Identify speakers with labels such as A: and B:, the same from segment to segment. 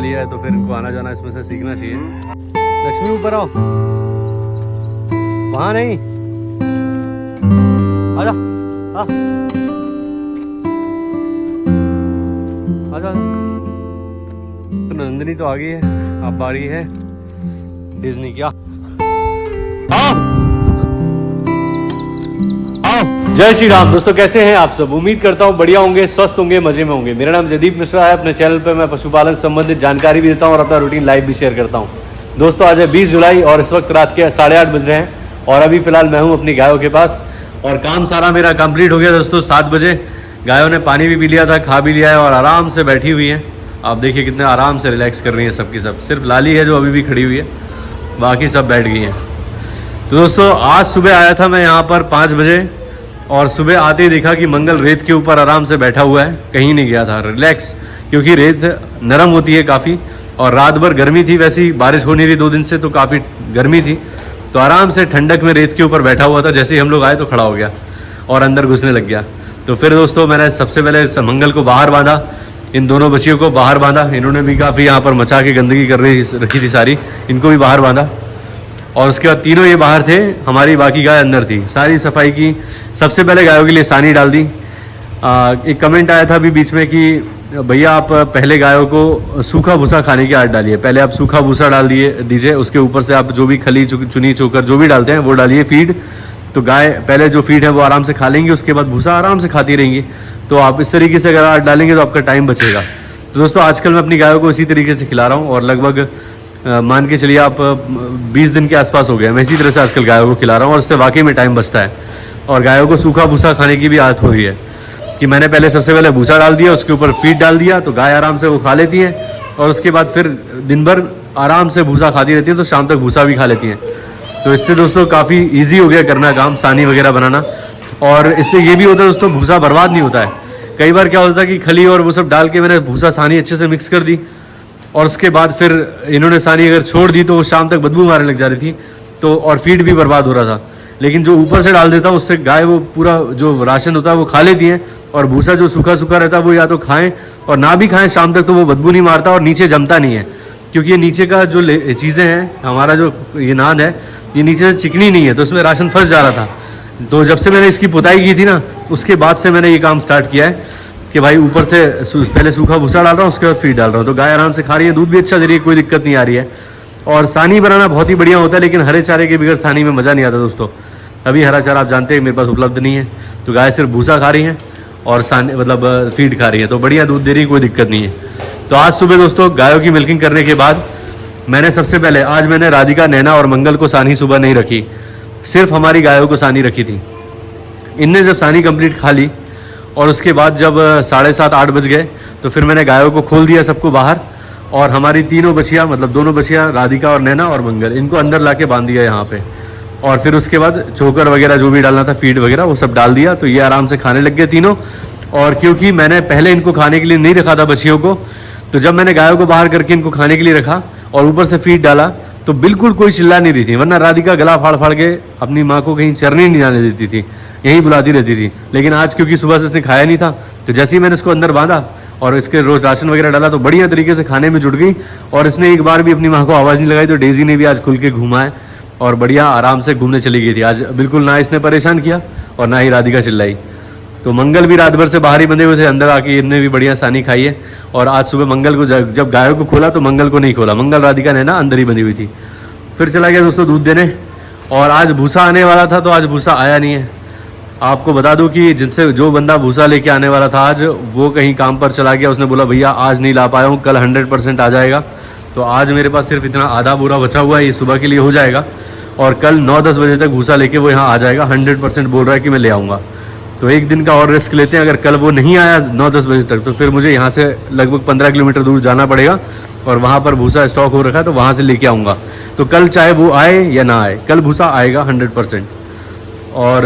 A: लिया है तो फिर इनको आना जाना इसमें से सीखना चाहिए। लक्ष्मी ऊपर आओ, वहाँ नहीं, आजा आजा। तो नंदिनी तो आ गई है, अब बारी है डिज्नी की। जय श्री राम दोस्तों, कैसे हैं आप सब? उम्मीद करता हूं बढ़िया होंगे, स्वस्थ होंगे, मजे में होंगे। मेरा नाम जयदीप मिश्रा है। अपने चैनल पर मैं पशुपालन संबंधित जानकारी भी देता हूं और अपना रूटीन लाइव भी शेयर करता हूं। दोस्तों आज है 20 जुलाई और इस वक्त रात के 8:30 बज रहे हैं और अभी फिलहाल मैं हूं अपनी गायों के पास और काम सारा मेरा कंप्लीट हो गया दोस्तों। 7 बजे गायों ने पानी भी पी लिया था, खा भी लिया है और आराम से बैठी हुई है। आप देखिए कितने आराम से रिलैक्स कर रही हैं सबकी सब। सिर्फ लाली है जो अभी भी खड़ी हुई है, बाकी सब बैठ गई हैं। तो दोस्तों आज सुबह आया था मैं यहाँ पर 5 बजे और सुबह आते ही देखा कि मंगल रेत के ऊपर आराम से बैठा हुआ है, कहीं नहीं गया था, रिलैक्स। क्योंकि रेत नरम होती है काफ़ी और रात भर गर्मी थी, वैसी बारिश हो नहीं रही 2 दिन से, तो काफ़ी गर्मी थी। तो आराम से ठंडक में रेत के ऊपर बैठा हुआ था। जैसे ही हम लोग आए तो खड़ा हो गया और अंदर घुसने लग गया। तो फिर दोस्तों मैंने सबसे पहले मंगल को बाहर बांधा, इन दोनों बच्चियों को बाहर बांधा। इन्होंने भी काफ़ी यहाँ पर मचा के गंदगी कर रखी थी सारी, इनको भी बाहर बांधा। और उसके बाद तीनों ये बाहर थे, हमारी बाकी गाय अंदर थी। सारी सफाई की, सबसे पहले गायों के लिए सानी डाल दी। एक कमेंट आया था अभी बीच में कि भैया आप पहले गायों को सूखा भूसा खाने की आदत डालिए। पहले आप सूखा भूसा डाल दीजिए, उसके ऊपर से आप जो भी खली चुनी चोकर जो भी डालते हैं वो डालिए फीड। तो गाय पहले जो फीड है वो आराम से खा लेंगी, उसके बाद भूसा आराम से खाती रहेंगी। तो आप इस तरीके से अगर आदत डालेंगे तो आपका टाइम बचेगा। तो दोस्तों आजकल मैं अपनी गायों को इसी तरीके से खिला रहा हूँ और लगभग मान के चलिए आप 20 दिन के आसपास हो गया मैं इसी तरह से आजकल गायों को खिला रहा हूँ और उससे वाकई में टाइम बचता है। और गायों को सूखा भूसा खाने की भी आदत हो रही है कि मैंने पहले सबसे पहले भूसा डाल दिया, उसके ऊपर फीड डाल दिया, तो गाय आराम से वो खा लेती हैं और उसके बाद फिर दिन भर आराम से भूसा खाती रहती है, तो शाम तक भूसा भी खा लेती हैं। तो इससे दोस्तों काफ़ी ईजी हो गया करना काम, सानी वगैरह बनाना। और इससे ये भी होता है दोस्तों, भूसा बर्बाद नहीं होता है। कई बार क्या होता है कि खली और वो सब डाल के मैंने भूसा सानी अच्छे से मिक्स कर दी और उसके बाद फिर इन्होंने सानी अगर छोड़ दी तो वो शाम तक बदबू मारने लग जा रही थी, तो और फीड भी बर्बाद हो रहा था। लेकिन जो ऊपर से डाल देता उससे गाय वो पूरा जो राशन होता है वो खा लेती हैं और भूसा जो सूखा सूखा रहता है वो या तो खाएं और ना भी खाएं शाम तक, तो वो बदबू नहीं मारता और नीचे जमता नहीं है। क्योंकि ये नीचे का जो चीज़ें हैं, हमारा जो ये नाद है ये नीचे से चिकनी नहीं है, तो इसमें राशन फंस जा रहा था। तो जब से मैंने इसकी पुताई की थी ना, उसके बाद से मैंने ये काम स्टार्ट किया है कि भाई ऊपर से पहले सूखा भूसा डाल रहा हूँ, उसके बाद फीड डाल रहा हूँ। तो गाय आराम से खा रही है, दूध भी अच्छा दे रही है, कोई दिक्कत नहीं आ रही है। और सानी बनाना बहुत ही बढ़िया होता है, लेकिन हरे चारे के बगैर सानी में मज़ा नहीं आता दोस्तों। अभी हरा चारा आप जानते हैं मेरे पास उपलब्ध नहीं है, तो गाय सिर्फ भूसा खा रही है और सानी मतलब फीड खा रही है, तो बढ़िया दूध दे रही है, कोई दिक्कत नहीं है। तो आज सुबह दोस्तों गायों की मिल्किंग करने के बाद मैंने सबसे पहले आज मैंने राधिका, नैना और मंगल को सानी सुबह नहीं रखी, सिर्फ हमारी गायों को सानी रखी थी। इनने जब सानी कंप्लीट खा ली और उसके बाद जब 7:30-8 बज गए तो फिर मैंने गायों को खोल दिया सबको बाहर और हमारी तीनों बछिया मतलब दोनों बछिया राधिका और नैना और मंगल, इनको अंदर लाके बांध दिया यहाँ पे। और फिर उसके बाद चोकर वगैरह जो भी डालना था, फीड वगैरह, वो सब डाल दिया। तो ये आराम से खाने लग गए तीनों। और क्योंकि मैंने पहले इनको खाने के लिए नहीं रखा था बछियों को, तो जब मैंने गायों को बाहर करके इनको खाने के लिए रखा और ऊपर से फीड डाला तो बिल्कुल कोई चिल्ला नहीं रही थी। वरना राधिका गला फाड़ फाड़ के अपनी माँ को कहीं चरने नहीं जाने देती थी, यहीं बुलाती रहती थी। लेकिन आज क्योंकि सुबह से इसने खाया नहीं था, तो जैसे ही मैंने इसको अंदर बांधा और इसके रोज राशन वगैरह डाला तो बढ़िया तरीके से खाने में जुट गई और इसने एक बार भी अपनी माँ को आवाज़ नहीं लगाई। तो डेजी ने भी आज खुल के घूमा है और बढ़िया आराम से घूमने चली गई थी आज। बिल्कुल ना इसने परेशान किया और ना ही राधिका चिल्लाई। तो मंगल भी रात भर से बाहर ही बंधे हुए थे, अंदर आके इनने भी बढ़िया सानी खाई है। और आज सुबह मंगल को जब गायों को खोला तो मंगल को नहीं खोला, मंगल राधिका ने ना अंदर ही बंधी हुई थी। फिर चला गया दोस्तों दूध देने और आज भूसा आने वाला था, तो आज भूसा आया नहीं है। आपको बता दूं कि जिनसे जो बंदा भूसा लेके आने वाला था आज, वो कहीं काम पर चला गया। उसने बोला भैया आज नहीं ला पाया हूँ, कल 100% आ जाएगा। तो आज मेरे पास सिर्फ इतना आधा बोरा बचा हुआ है, ये सुबह के लिए हो जाएगा और कल 9-10 बजे तक भूसा लेके वो यहाँ आ जाएगा। 100% बोल रहा है कि मैं ले आऊँगा। तो एक दिन का और रिस्क लेते हैं, अगर कल वो नहीं आया 9-10 बजे तक तो फिर मुझे यहाँ से लगभग 15 किलोमीटर दूर जाना पड़ेगा और वहाँ पर भूसा स्टॉक हो रखा है, तो वहाँ से लेके आऊँगा। तो कल चाहे वो आए या ना आए, कल भूसा आएगा 100%। और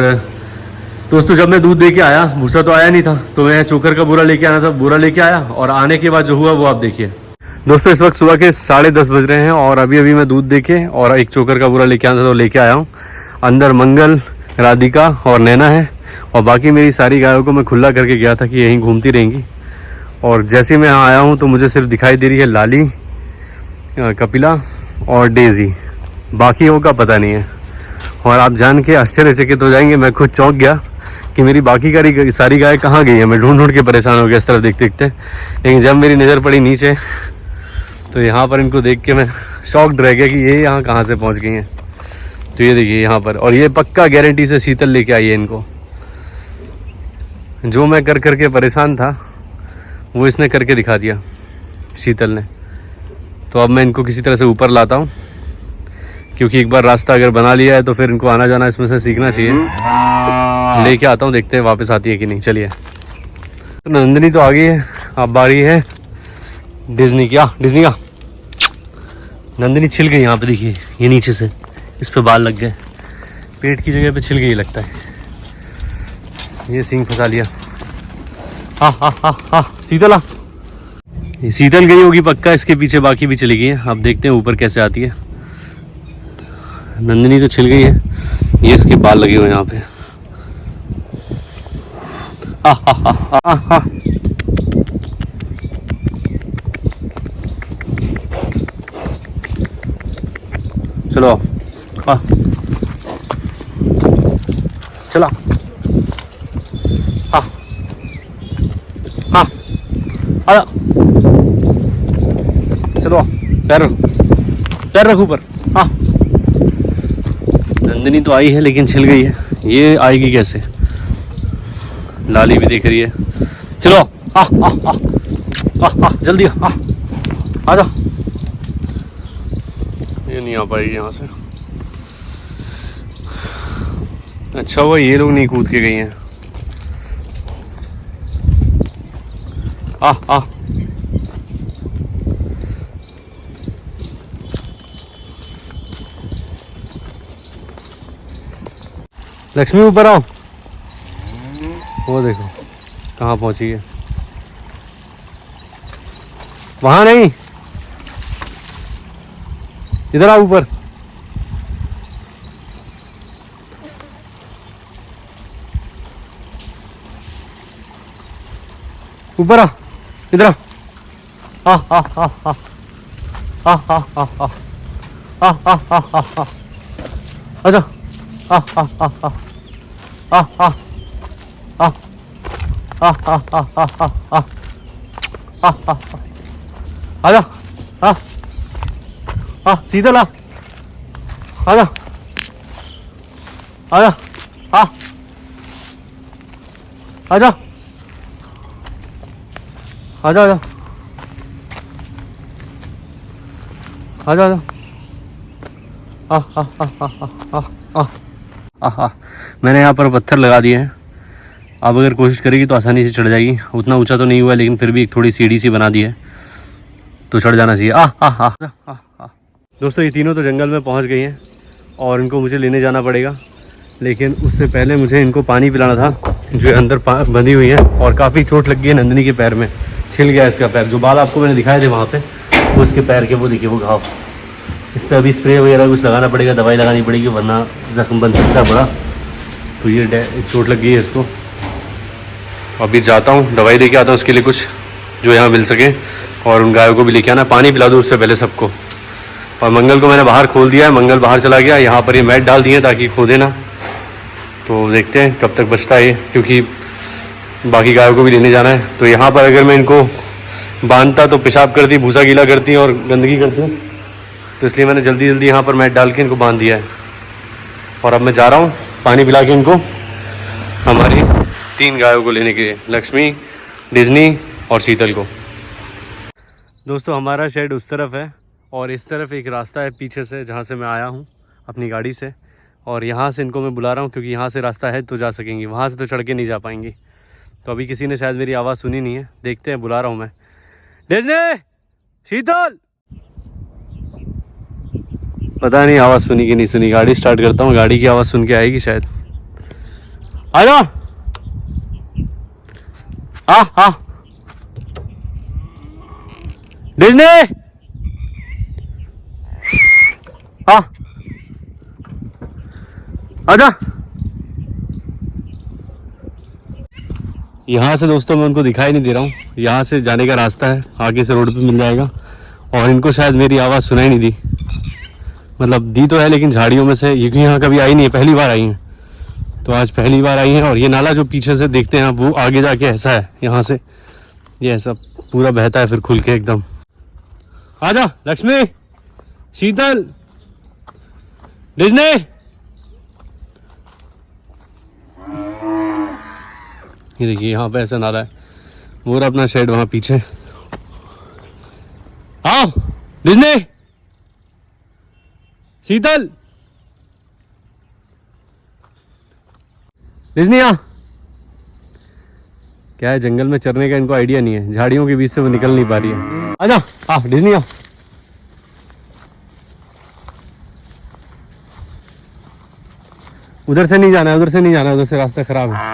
A: दोस्तों जब मैं दूध दे के आया, भूसा तो आया नहीं था, तो मैं चोकर का बोरा लेके आना था, बोरा लेके आया और आने के बाद जो हुआ वो आप देखिए। दोस्तों इस वक्त सुबह के 10:30 बज रहे हैं और अभी मैं दूध देके और एक चोकर का बोरा लेके आना था तो लेके आया हूँ। अंदर मंगल, राधिका और नैना है और बाकी मेरी सारी गायों को मैं खुला करके गया था कि यहीं घूमती रहेंगी। और जैसे मैं यहाँ आया हूँ तो मुझे सिर्फ दिखाई दे रही है लाली कपिला और डेजी, बाकी होगा पता नहीं है। और आप जान के आश्चर्यचकित हो जाएंगे, मैं खुद चौंक गया कि मेरी बाकी सारी गाय कहाँ गई है। मैं ढूंढ ढूंढ के परेशान हो गया इस तरफ देखते देखते, लेकिन जब मेरी नज़र पड़ी नीचे तो यहाँ पर इनको देख के मैं शॉक्ड रह गया कि ये यहाँ कहाँ से पहुँच गई हैं। तो ये देखिए यहाँ पर, और ये पक्का गारंटी से शीतल लेके आई है इनको। जो मैं कर करके परेशान था वो इसने करके दिखा दिया शीतल ने। तो अब मैं इनको किसी तरह से ऊपर लाता हूँ, क्योंकि एक बार रास्ता अगर बना लिया है तो फिर इनको आना जाना इसमें से सीखना चाहिए। लेके आता हूँ, देखते हैं वापस आती है कि नहीं। चलिए, तो नंदिनी तो आ गई है, अब बारी है डिज्नी की। डिज्नी का नंदिनी छिल गई यहाँ पे, देखिए ये नीचे से इस पे बाल लग गए, पेट की जगह पे छिल गई लगता है। ये सींग फंसा लिया। हाँ शीतल ये शीतल गई होगी पक्का, इसके पीछे बाकी भी चली गई है। अब देखते हैं ऊपर कैसे आती है। नंदिनी तो छिल गई है, ये इसके बाल लगे हुए हैं यहाँ पे। चलो चला। हाँ आजा, चलो पैर रख ऊपर। हाँ, नंदिनी तो आई है लेकिन छिल गई है, ये आएगी कैसे? लाली भी देख रही है। चलो जल्दी आजा। ये नहीं आ पाएगी यहाँ से। अच्छा हुआ ये लोग नहीं कूद के गई हैं। लक्ष्मी ऊपर आओ। वो देखो कहाँ पहुंची है, वहां नहीं, इधर आओ ऊपर। ऊपर आ, इधर आ। अच्छा आजा। शीतल आजा आजा। आजा आजा आजा आजा आजा। मैंने यहाँ पर पत्थर लगा दिए हैं, अब अगर कोशिश करेगी तो आसानी से चढ़ जाएगी। उतना ऊंचा तो नहीं हुआ लेकिन फिर भी एक थोड़ी सीढ़ी सी बना दी है, तो चढ़ जाना चाहिए। दोस्तों ये तीनों तो जंगल में पहुँच गई हैं और इनको मुझे लेने जाना पड़ेगा, लेकिन उससे पहले मुझे इनको पानी पिलाना था जो अंदर बंधी हुई है। और काफ़ी चोट लग गई है नंदिनी के पैर में, छिल गया इसका पैर। जो बाल आपको मैंने दिखाए थे वहाँ पे, वो इसके पैर के, वो देखिए वो घाव। इस पर अभी स्प्रे वगैरह कुछ लगाना पड़ेगा, दवाई लगानी पड़ेगी, वरना जख्म बन सकता है बड़ा। तो ये चोट लग गई है इसको। अभी जाता हूँ दवाई दे के आता हूँ उसके लिए कुछ जो यहाँ मिल सके, और उन गायों को भी लेके आना। पानी पिला दो उससे पहले सबको। और मंगल को मैंने बाहर खोल दिया है, मंगल बाहर चला गया। यहाँ पर ये मैट डाल दिए ताकि खोदे ना। तो देखते हैं कब तक बचता है ये, क्योंकि बाकी गायों को भी लेने जाना है। तो यहाँ पर अगर मैं इनको बांधता तो पेशाब करती, भूसा गीला करती और गंदगी करती, तो इसलिए मैंने जल्दी जल्दी यहाँ पर मैट डाल के इनको बांध दिया है। और अब मैं जा रहा हूँ पानी पिला के इनको, हमारी 3 गायों को लेने के लिए, लक्ष्मी, डिज्नी और शीतल को। दोस्तों हमारा शेड उस तरफ है और इस तरफ एक रास्ता है पीछे से, जहाँ से मैं आया हूँ अपनी गाड़ी से। और यहाँ से इनको मैं बुला रहा हूँ क्योंकि यहाँ से रास्ता है तो जा सकेंगी, वहाँ से तो चढ़ के नहीं जा पाएंगी। तो अभी किसी ने शायद मेरी आवाज़ सुनी नहीं है, देखते हैं, बुला रहा हूँ मैं। डिज्नी, शीतल, पता नहीं आवाज़ सुनी कि नहीं सुनी। गाड़ी स्टार्ट करता हूँ, गाड़ी की आवाज़ सुन के आएगी शायद। आ जाओ। हाँ डिज्नी, हाँ आजा। यहाँ से दोस्तों मैं उनको दिखाई नहीं दे रहा हूँ, यहाँ से जाने का रास्ता है, आगे से रोड पे मिल जाएगा। और इनको शायद मेरी आवाज़ सुनाई नहीं दी, मतलब दी तो है लेकिन झाड़ियों में से, ये यहाँ कभी आई नहीं है, पहली बार आई हैं। तो आज पहली बार आई हैं। और ये नाला जो पीछे से देखते हैं आप, वो आगे जाके ऐसा है, यहाँ से ये ऐसा पूरा बहता है फिर खुल के एकदम। आजा लक्ष्मी, शीतल, डिज्नी, ये देखिए यहाँ पे ऐसा नाला है। वो रहा अपना शेड वहां पीछे। आओ डिज्नी, शीतल, डिज्नी आ। क्या है, जंगल में चरने का इनको आइडिया नहीं है, झाड़ियों के बीच से वो निकल नहीं पा रही है। आजा आ डिज्नी आ। उधर से नहीं जाना है, उधर से नहीं जाना है, उधर से रास्ता खराब है।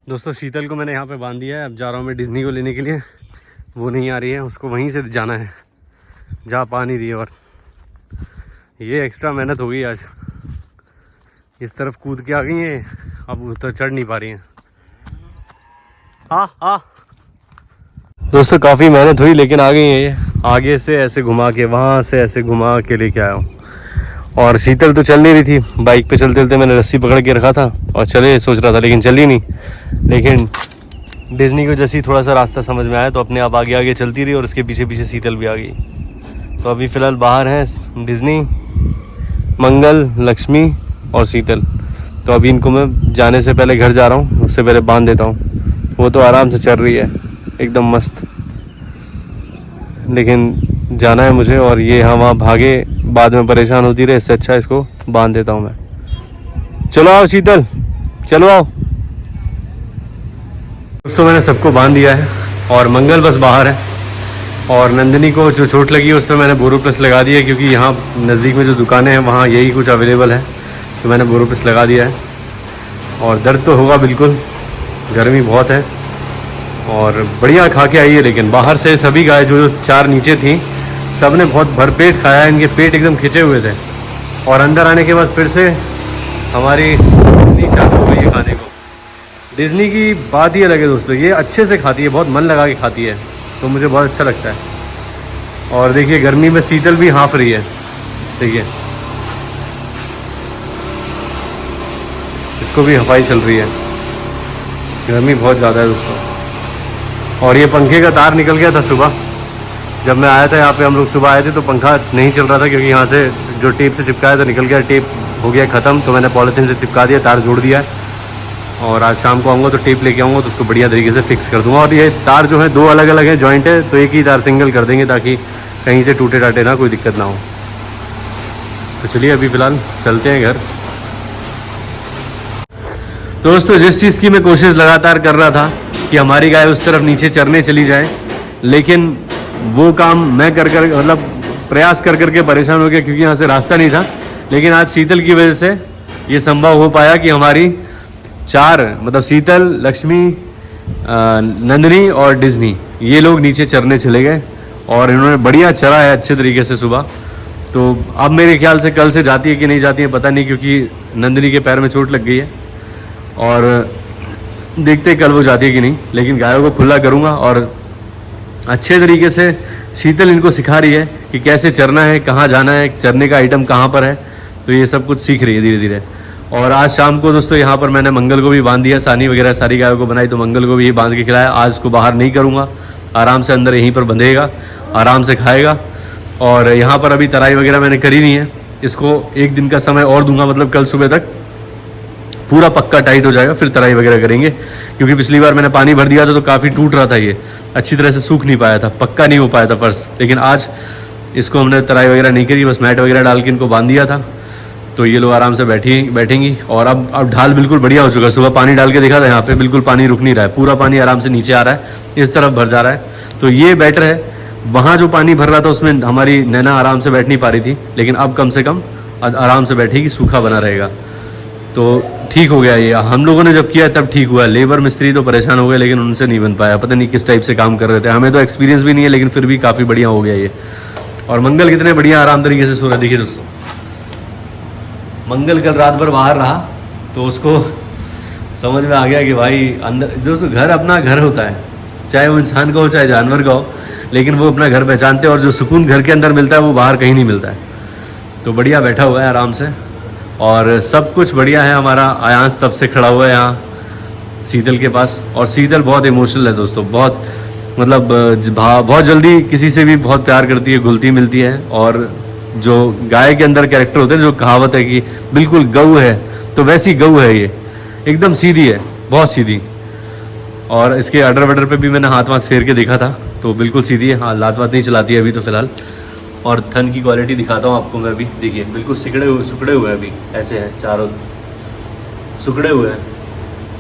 A: दोस्तों शीतल को मैंने यहाँ पे बांध दिया है, अब जा रहा हूँ मैं डिज्नी को लेने के लिए। वो नहीं आ रही है, उसको वहीं से जाना है, जा पा नहीं रही है। और ये एक्स्ट्रा मेहनत हो गई आज, इस तरफ कूद के आ गई है, अब उधर चढ़ नहीं पा रही हैं। हाँ दोस्तों काफ़ी मेहनत हुई लेकिन आ गई है ये। आगे से ऐसे घुमा के, वहाँ से ऐसे घुमा के लेके आया हूँ। और शीतल तो चल नहीं रही थी, बाइक पे चलते चलते मैंने रस्सी पकड़ के रखा था और चले सोच रहा था, लेकिन चली नहीं। लेकिन डिज्नी को जैसे ही थोड़ा सा रास्ता समझ में आया तो अपने आप आगे आगे चलती रही और उसके पीछे पीछे शीतल भी आ गई। तो अभी फ़िलहाल बाहर हैं डिज्नी, मंगल, लक्ष्मी और शीतल। तो अभी इनको मैं जाने से पहले घर जा रहा हूँ, उससे पहले बांध देता हूँ। वो तो आराम से चल रही है एकदम मस्त, लेकिन जाना है मुझे। और ये यहाँ वहाँ भागे बाद में परेशान होती रहे, इससे अच्छा इसको बांध देता हूँ मैं। चलो आओ शीतल, चलो आओ। दोस्तों मैंने सबको बांध दिया है और मंगल बस बाहर है। और नंदिनी को जो चोट लगी है उस पर मैंने बोरोप्लस लगा दिया है, क्योंकि यहाँ नज़दीक में जो दुकानें हैं वहाँ यही कुछ अवेलेबल है, तो मैंने बोरोप्लस लगा दिया है। और दर्द तो होगा बिल्कुल, गर्मी बहुत है। और बढ़िया खा के आई है, लेकिन बाहर से सभी गाय जो 4 नीचे थी सब ने बहुत भरपेट खाया, इनके पेट एकदम खिंचे हुए थे। और अंदर आने के बाद फिर से हमारी डिज्नी चालू हो गई है खाने को। डिज्नी की बात ही अलग है दोस्तों, ये अच्छे से खाती है, बहुत मन लगा के खाती है, तो मुझे बहुत अच्छा लगता है। और देखिए गर्मी में शीतल भी हाँफ रही है, देखिए इसको भी हफाई चल रही है, गर्मी बहुत ज़्यादा है दोस्तों। और ये पंखे का तार निकल गया था सुबह, जब मैं आया था यहाँ पे, हम लोग सुबह आए थे तो पंखा नहीं चल रहा था, क्योंकि यहाँ से जो टेप से चिपकाया था निकल गया, टेप हो गया ख़त्म, तो मैंने पॉलीथीन से चिपका दिया, तार जोड़ दिया। और आज शाम को आऊँगा तो टेप लेके आऊँगा, तो उसको बढ़िया तरीके से फिक्स कर दूँगा। और ये तार जो है 2 अलग अलग है, जॉइंट है, तो एक ही तार सिंगल कर देंगे ताकि कहीं से टूटे टाटे ना, कोई दिक्कत ना हो। तो चलिए अभी फ़िलहाल चलते हैं घर। तो दोस्तों जिस चीज़ की मैं कोशिश लगातार कर रहा था कि हमारी गाय उस तरफ नीचे चरने चली जाए, लेकिन वो काम मैं कर मतलब प्रयास कर करके परेशान हो गया, क्योंकि यहाँ से रास्ता नहीं था। लेकिन आज शीतल की वजह से ये संभव हो पाया कि हमारी 4 मतलब शीतल, लक्ष्मी, नंदिनी और डिज्नी, ये लोग नीचे चरने चले गए और इन्होंने बढ़िया चरा है अच्छे तरीके से सुबह। तो अब मेरे ख्याल से कल से जाती है कि नहीं जाती है पता नहीं, क्योंकि नंदिनी के पैर में चोट लग गई है। और देखते कल वो जाती है कि नहीं, लेकिन गायों को खुला करूँगा। और अच्छे तरीके से शीतल इनको सिखा रही है कि कैसे चरना है, कहाँ जाना है, चरने का आइटम कहाँ पर है, तो ये सब कुछ सीख रही है धीरे धीरे। और आज शाम को दोस्तों यहाँ पर मैंने मंगल को भी बांध दिया, सानी वगैरह सारी गायों को बनाई, तो मंगल को भी बांध के खिलाया। आज को बाहर नहीं करूँगा, आराम से अंदर यहीं पर बंधेगा, आराम से खाएगा। और यहाँ पर अभी तराई वगैरह मैंने करी नहीं है, इसको 1 दिन का समय और दूंगा, मतलब कल सुबह तक पूरा पक्का टाइट हो जाएगा, फिर तराई वगैरह करेंगे। क्योंकि पिछली बार मैंने पानी भर दिया था तो काफ़ी टूट रहा था, ये अच्छी तरह से सूख नहीं पाया था, पक्का नहीं हो पाया था फर्श। लेकिन आज इसको हमने तराई वगैरह नहीं करी, बस मैट वगैरह डाल के इनको बांध दिया था, तो ये लोग आराम से बैठेंगी। और अब ढाल बिल्कुल बढ़िया हो चुका है, सुबह पानी डाल के देखा था यहाँ पे, बिल्कुल पानी रुक नहीं रहा है, पूरा पानी आराम से नीचे आ रहा है, इस तरफ भर जा रहा है, तो ये बेटर है। वहाँ जो पानी भर रहा था उसमें हमारी नैना आराम से बैठ नहीं पा रही थी, लेकिन अब कम से कम आराम से बैठेगी, सूखा बना रहेगा, तो ठीक हो गया। ये हम लोगों ने जब किया तब ठीक हुआ, लेबर मिस्त्री तो परेशान हो गए, लेकिन उनसे नहीं बन पाया, पता नहीं किस टाइप से काम कर रहे थे, हमें तो एक्सपीरियंस भी नहीं है, लेकिन फिर भी काफ़ी बढ़िया हो गया ये। और मंगल कितने बढ़िया आराम तरीके से सो रहा है, देखिए दोस्तों, मंगल कल रात भर बाहर रहा, तो उसको समझ में आ गया कि भाई अंदर दोस्तों घर अपना घर होता है, चाहे वो इंसान का हो चाहे जानवर का हो, लेकिन वो अपना घर पहचानते हैं और जो सुकून घर के अंदर मिलता है वो बाहर कहीं नहीं मिलता है। तो बढ़िया बैठा हुआ है आराम से और सब कुछ बढ़िया है। हमारा आयांश तब से खड़ा हुआ है यहाँ शीतल के पास, और शीतल बहुत इमोशनल है दोस्तों, बहुत मतलब बहुत जल्दी किसी से भी बहुत प्यार करती है, घुलती मिलती है। और जो गाय के अंदर कैरेक्टर होते हैं, जो कहावत है कि बिल्कुल गऊ है, तो वैसी गऊ है ये, एकदम सीधी है, बहुत सीधी। और इसके अडर वडर पे भी मैंने हाथ वाथ फेर के देखा था, तो बिल्कुल सीधी है। हाँ, लात वात नहीं चलाती है अभी तो फिलहाल। और थन की क्वालिटी दिखाता हूँ आपको मैं अभी, देखिए बिल्कुल सुखड़े हुए अभी ऐसे हैं, चारों सुखड़े हुए हैं।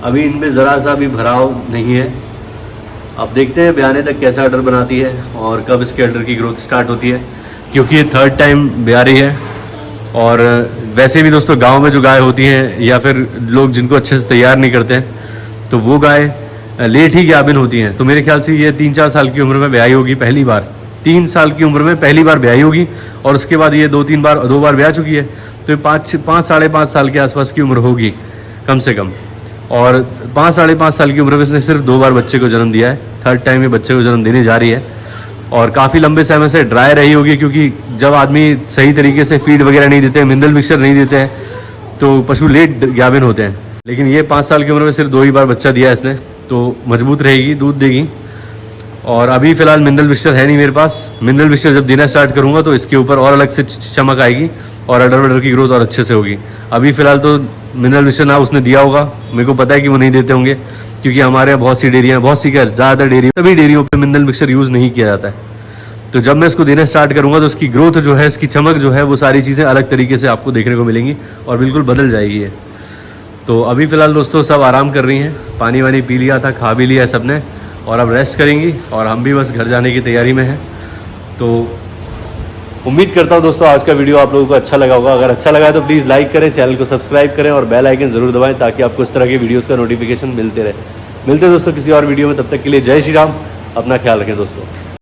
A: अभी इनमें ज़रा सा भी भराव नहीं है। अब देखते हैं ब्याने तक कैसा अडर बनाती है और कब इसके अडर की ग्रोथ स्टार्ट होती है, क्योंकि ये 3rd टाइम ब्या रही है। और वैसे भी दोस्तों गांव में जो गाय होती हैं या फिर लोग जिनको अच्छे से तैयार नहीं करते हैं, तो वो गाय लेट ही गाभिन होती हैं। तो मेरे ख्याल से ये 3-4 साल की उम्र में ब्याई होगी पहली बार, 3 साल की उम्र में पहली बार ब्याई होगी। और उसके बाद ये 2 बार ब्याह चुकी है, तो ये 5 साढ़े 5 साल के आसपास की उम्र होगी कम से कम। और 5 साढ़े 5 साल की उम्र में इसने सिर्फ 2 बार बच्चे को जन्म दिया है। 3rd टाइम ये बच्चे को जन्म देने जा रही है। और काफ़ी लंबे समय से ड्राई रही होगी, क्योंकि जब आदमी सही तरीके से फीड वगैरह नहीं देते, मिनरल मिक्सचर नहीं देते हैं, तो पशु लेट गाभिन होते हैं। लेकिन ये 5 साल की उम्र में सिर्फ 2 ही बार बच्चा दिया है इसने, तो मजबूत रहेगी, दूध देगी। और अभी फ़िलहाल मिनरल मिक्सचर है नहीं मेरे पास। मिनरल मिक्सचर जब देना स्टार्ट करूँगा तो इसके ऊपर और अलग से चमक आएगी और अडर वडर की ग्रोथ और अच्छे से होगी। अभी फ़िलहाल तो मिनरल मिक्सचर ना उसने दिया होगा, मेरे को पता है कि वो नहीं देते होंगे, क्योंकि हमारे यहाँ बहुत सी डेयरियाँ, बहुत सी क्या ज़्यादातर डेयरी, सभी डेयरियों पे मिनरल मिक्सचर यूज़ नहीं किया जाता है। तो जब मैं इसको देना स्टार्ट करूँगा तो उसकी ग्रोथ जो है, इसकी चमक जो है, वो सारी चीज़ें अलग तरीके से आपको देखने को मिलेंगी और बिल्कुल बदल जाएगी ये। तो अभी फ़िलहाल दोस्तों सब आराम कर रही हैं, पानी वानी पी लिया था, खा भी लिया है सबने, और अब रेस्ट करेंगी और हम भी बस घर जाने की तैयारी में हैं। तो उम्मीद करता हूँ दोस्तों आज का वीडियो आप लोगों को अच्छा लगा होगा। अगर अच्छा लगा है तो प्लीज़ लाइक करें, चैनल को सब्सक्राइब करें और बेल आइकन ज़रूर दबाएं, ताकि आपको इस तरह के वीडियोज़ का नोटिफिकेशन मिलते रहे। मिलते हैं दोस्तों किसी और वीडियो में, तब तक के लिए जय श्री राम, अपना ख्याल रखें दोस्तों।